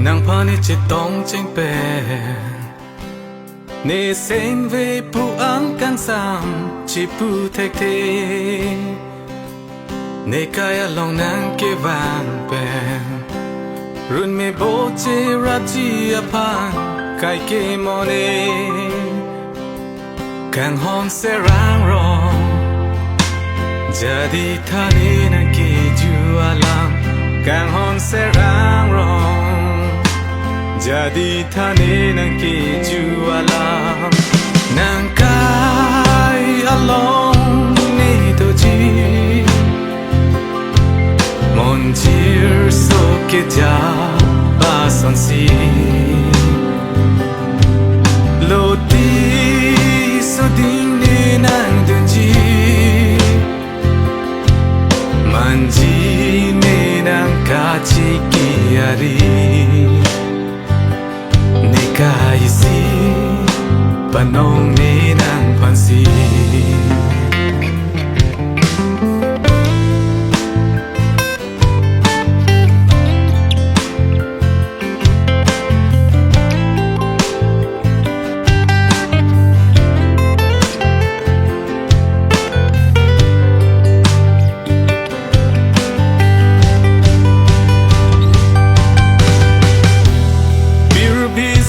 nàng pha ni chỉ tông tranh bè nê sen về pu ang can sam chỉ pu thek thê nê kaya lòng nàng kê vàng bè run me bo che ra chi apan kai ke mone càng hon se rang rong jadi thani na ki ju alam càng hon se rang rong jadi thani na ki ju alam nang kai along ni to ji mon chir so ke ja ba son si lo ti so ding ni nang dun ji man ji ni nang ka chi ki ari ni ka isi panong ni nang pan si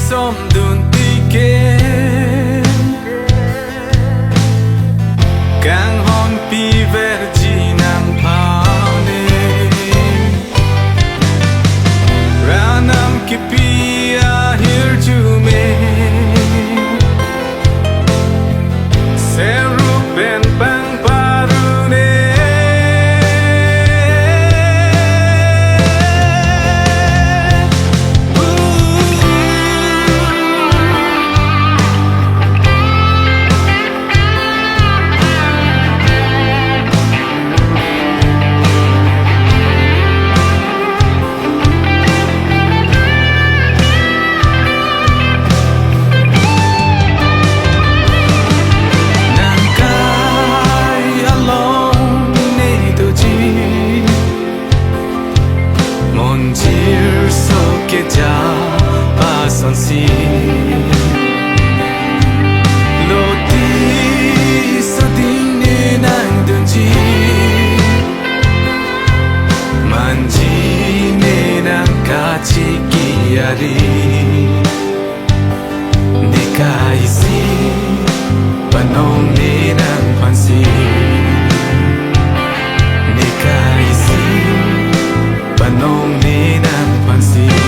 som dun tike càng hon pi vergi nang paune ranam ki pi a hir ju me seru ben bang parune Cheer so ke ja ba son si lo ti so ding ni nang dun ji man ji ni nang ka chi ki ari ni ka isi panong ni nang pan si ni ka isi panong ni nang pan si